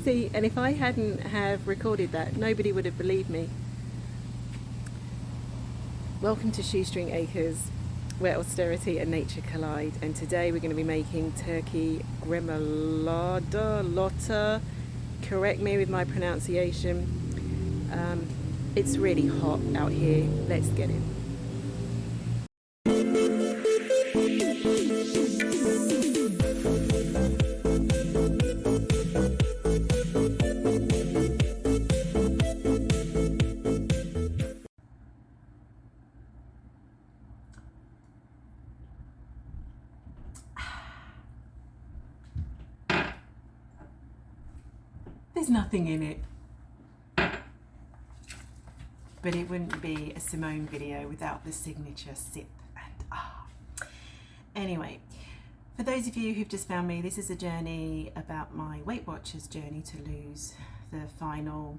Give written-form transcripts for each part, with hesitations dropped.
See, and if I hadn't have recorded that, nobody would have believed me. Welcome to Shoestring Acres, where austerity and nature collide. And today we're going to be making turkey gremolata. Correct me with my pronunciation. It's really hot out here. Let's get in. There's nothing in it. But it wouldn't be a Simone video without the signature sip and Anyway, for those of you who've just found me, this is a journey about my Weight Watchers journey to lose the final,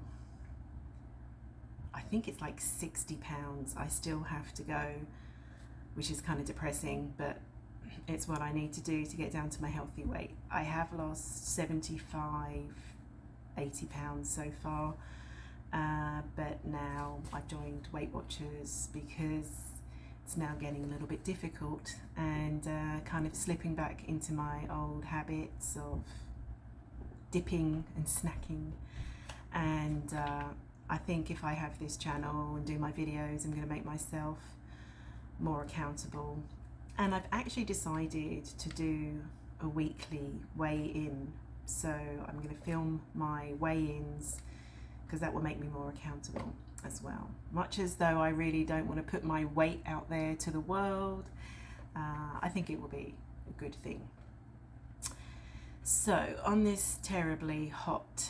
I think it's like 60 pounds I still have to go, which is kind of depressing, but it's what I need to do to get down to my healthy weight. I have lost 75, 80 pounds so far. But now I've joined Weight Watchers because it's now getting a little bit difficult and kind of slipping back into my old habits of dipping and snacking. And I think if I have this channel and do my videos, I'm going to make myself more accountable. And I've actually decided to do a weekly weigh-in. So I'm going to film my weigh-ins because that will make me more accountable as well. Much as though I really don't want to put my weight out there to the world, I think it will be a good thing. So on this terribly hot,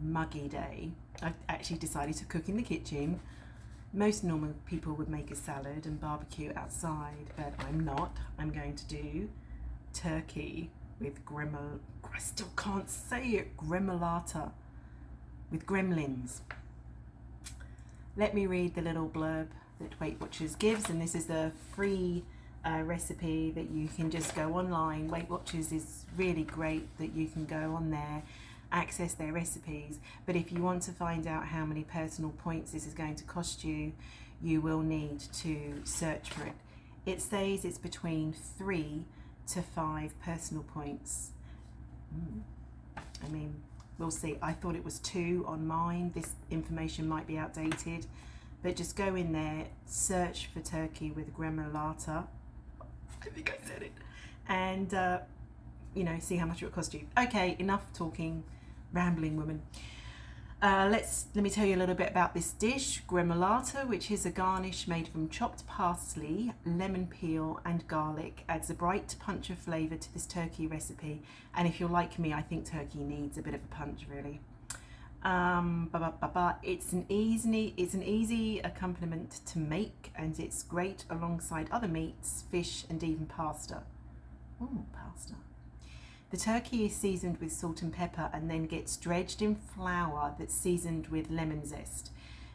muggy day, I actually decided to cook in the kitchen. Most normal people would make a salad and barbecue outside, but I'm not. I'm going to do turkey with I still can't say it, gremolata, with gremlins. Let me read the little blurb that Weight Watchers gives, and this is a free recipe that you can just go online. Weight Watchers is really great that you can go on there, access their recipes, but if you want to find out how many personal points this is going to cost you, you will need to search for it. It says it's between 3 to 5 personal points. I mean, we'll see. I thought it was 2 on mine. This information might be outdated, but just go in there, search for turkey with gremolata. I think I said it. And, you know, see how much it will cost you. Okay, enough talking, rambling woman. Let me tell you a little bit about this dish, gremolata, which is a garnish made from chopped parsley, lemon peel and garlic. Adds a bright punch of flavour to this turkey recipe, and if you're like me, I think turkey needs a bit of a punch, really. It's an easy accompaniment to make, and it's great alongside other meats, fish and even pasta. Ooh, pasta. The turkey is seasoned with salt and pepper and then gets dredged in flour that's seasoned with lemon zest.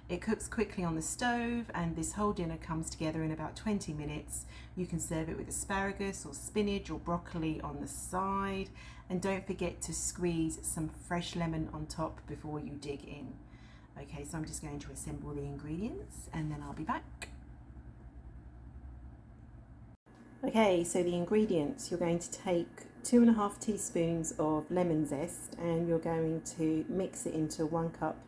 It cooks quickly on the stove, and this whole dinner comes together in about 20 minutes. You can serve it with asparagus or spinach or broccoli on the side. And don't forget to squeeze some fresh lemon on top before you dig in. Okay, so I'm just going to assemble the ingredients and then I'll be back. Okay, so the ingredients, you're going to take 2½ teaspoons of lemon zest, and you're going to mix it into 1 cup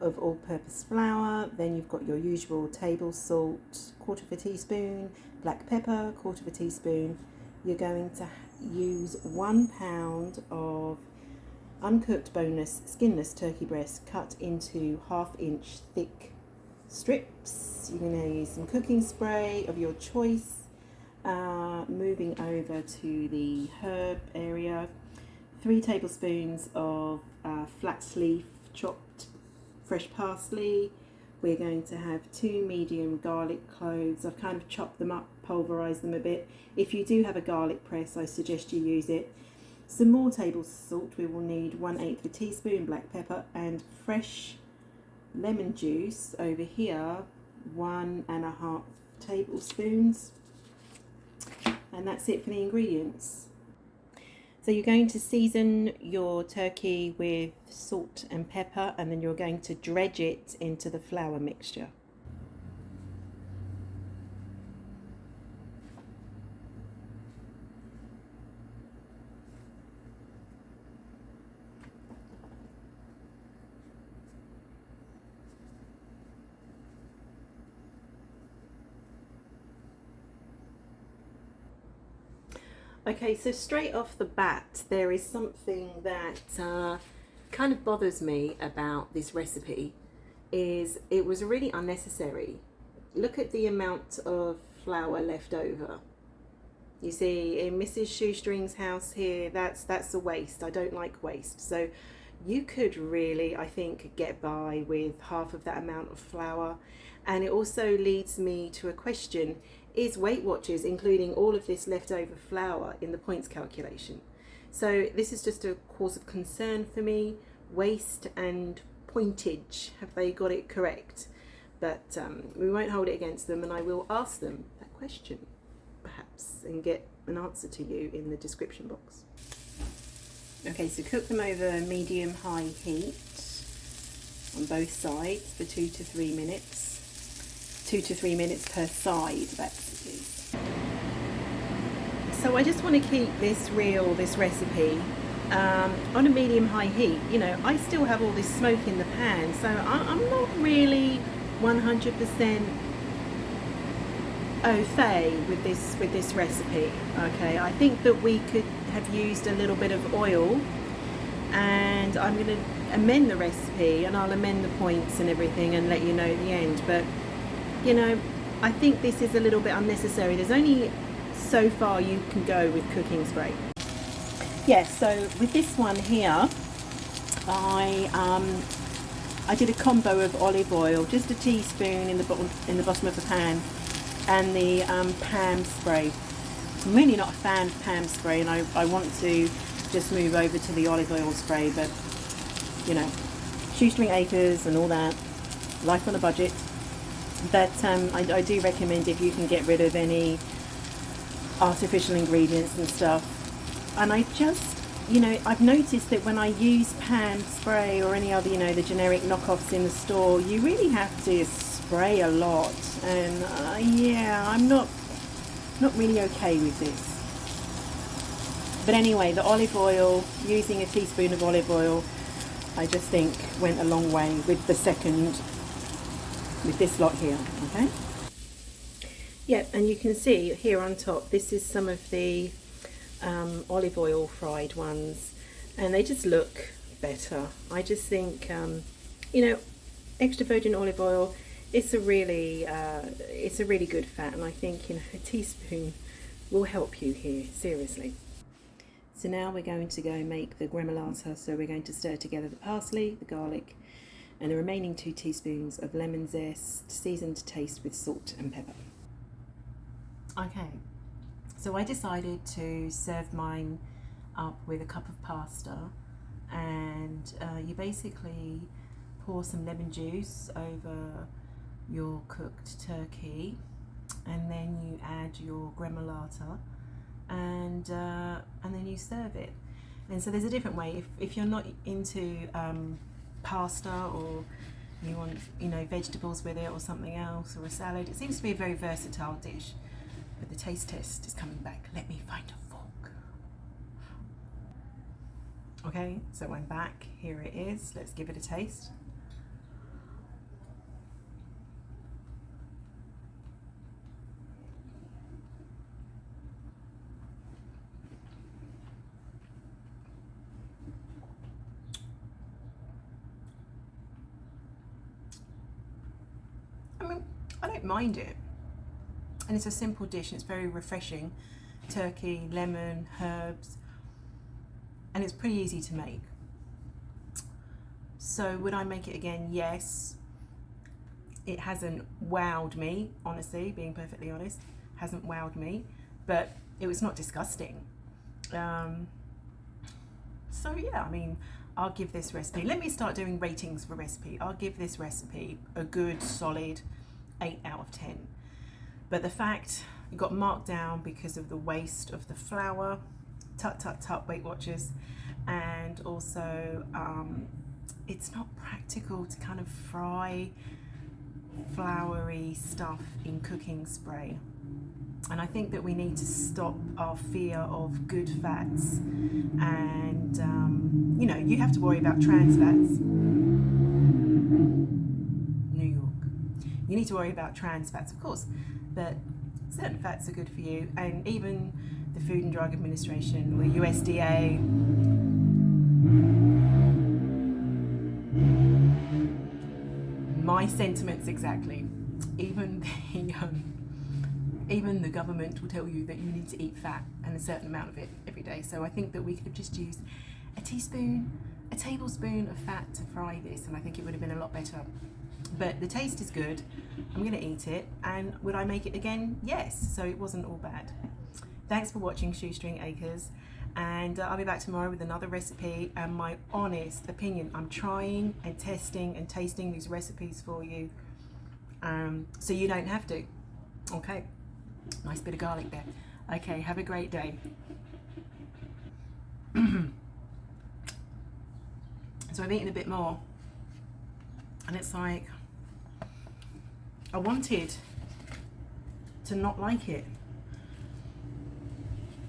of all-purpose flour. Then you've got your usual table salt, 1/4 teaspoon, black pepper, 1/4 teaspoon. You're going to use 1 pound of uncooked, boneless, skinless turkey breast cut into 1/2 inch thick strips. You're going to use some cooking spray of your choice. Moving over to the herb area, 3 tablespoons of flat leaf chopped fresh parsley. We're going to have 2 medium garlic cloves. I've kind of chopped them up, pulverized them a bit. If you do have a garlic press, I suggest you use it. Some more table salt. We will need 1/8 teaspoon black pepper, and fresh lemon juice over here, 1½ tablespoons. And that's it for the ingredients. So you're going to season your turkey with salt and pepper, and then you're going to dredge it into the flour mixture. Okay, so straight off the bat, there is something that kind of bothers me about this recipe, is it was really unnecessary. Look at the amount of flour left over. You see, in Mrs. Shoestring's house here, that's a waste. I don't like waste. So you could really, I think, get by with half of that amount of flour. And it also leads me to a question: is Weight Watchers including all of this leftover flour in the points calculation? So this is just a cause of concern for me. Waste and pointage, have they got it correct? But we won't hold it against them, and I will ask them that question perhaps and get an answer to you in the description box. Okay, so cook them over medium-high heat on both sides for 2 to 3 minutes. 2 to 3 minutes per side, that is. So I just want to keep this recipe on a medium-high heat. You know, I still have all this smoke in the pan, so I'm not really 100% au fait with this recipe. Okay, I think that we could have used a little bit of oil, and I'm going to amend the recipe, and I'll amend the points and everything and let you know at the end. But you know, I think this is a little bit unnecessary. There's only so far you can go with cooking spray. Yeah, so with this one here, I did a combo of olive oil, just a teaspoon in the bottom of the pan, and the Pam spray. I'm really not a fan of Pam spray, and I want to just move over to the olive oil spray, but you know, shoestring acres and all that, life on a budget. But I do recommend, if you can get rid of any artificial ingredients and stuff. And I just, you know, I've noticed that when I use Pam spray or any other, you know, the generic knockoffs in the store, you really have to spray a lot. And yeah, I'm not really okay with this. But anyway, the olive oil, using a teaspoon of olive oil, I just think went a long way with the second, with this lot here. Okay, yeah, and you can see here on top, this is some of the olive oil fried ones, and they just look better. I just think you know, extra virgin olive oil, it's a really good fat, and I think, you know, a teaspoon will help you here, seriously. So now we're going to go make the gremolata. So we're going to stir together the parsley, the garlic, and the remaining 2 teaspoons of lemon zest, seasoned to taste with salt and pepper. Okay, so I decided to serve mine up with a cup of pasta, and you basically pour some lemon juice over your cooked turkey, and then you add your gremolata, and then you serve it. And so there's a different way. If you're not into pasta, or you want, you know, vegetables with it or something else, or a salad, it seems to be a very versatile dish. But the taste test is coming back. Let me find a fork. Okay, so I'm back. Here it is. Let's give it a taste. I mean, I don't mind it. And it's a simple dish, and it's very refreshing. Turkey, lemon, herbs, and it's pretty easy to make. So would I make it again? Yes. It hasn't wowed me, honestly, being perfectly honest. Hasn't wowed me, but it was not disgusting. So yeah, I mean, I'll give this recipe, let me start doing ratings for recipe. I'll give this recipe a good solid 8 out of 10. But the fact it got marked down because of the waste of the flour, tut Weight Watchers. And also it's not practical to kind of fry floury stuff in cooking spray. And I think that we need to stop our fear of good fats. And you know, you have to worry about trans fats. New York. You need to worry about trans fats, of course, but certain fats are good for you. And even the Food and Drug Administration, or USDA, my sentiments exactly. Even the government will tell you that you need to eat fat and a certain amount of it every day. So I think that we could have just used a tablespoon of fat to fry this, and I think it would have been a lot better. But the taste is good. I'm going to eat it, and would I make it again? Yes. So it wasn't all bad. Thanks for watching Shoestring Acres, and I'll be back tomorrow with another recipe and my honest opinion. I'm trying and testing and tasting these recipes for you, so you don't have to. Okay, nice bit of garlic there. Okay, have a great day. So I've eaten a bit more, and it's like I wanted to not like it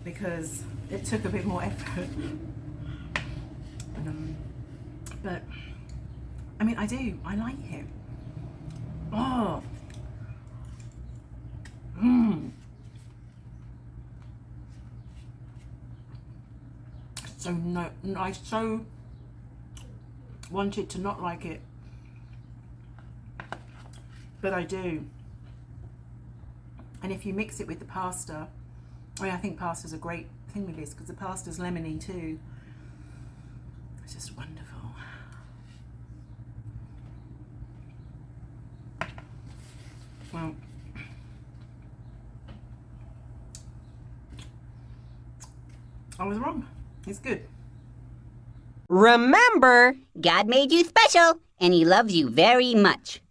because it took a bit more effort. But I mean, I like it. Oh. So no, I so wanted to not like it, but I do. And if you mix it with the pasta, I think pasta's a great thing with this because the pasta's lemony too. It's just wonderful. Well, I was wrong. It's good. Remember, God made you special, and He loves you very much.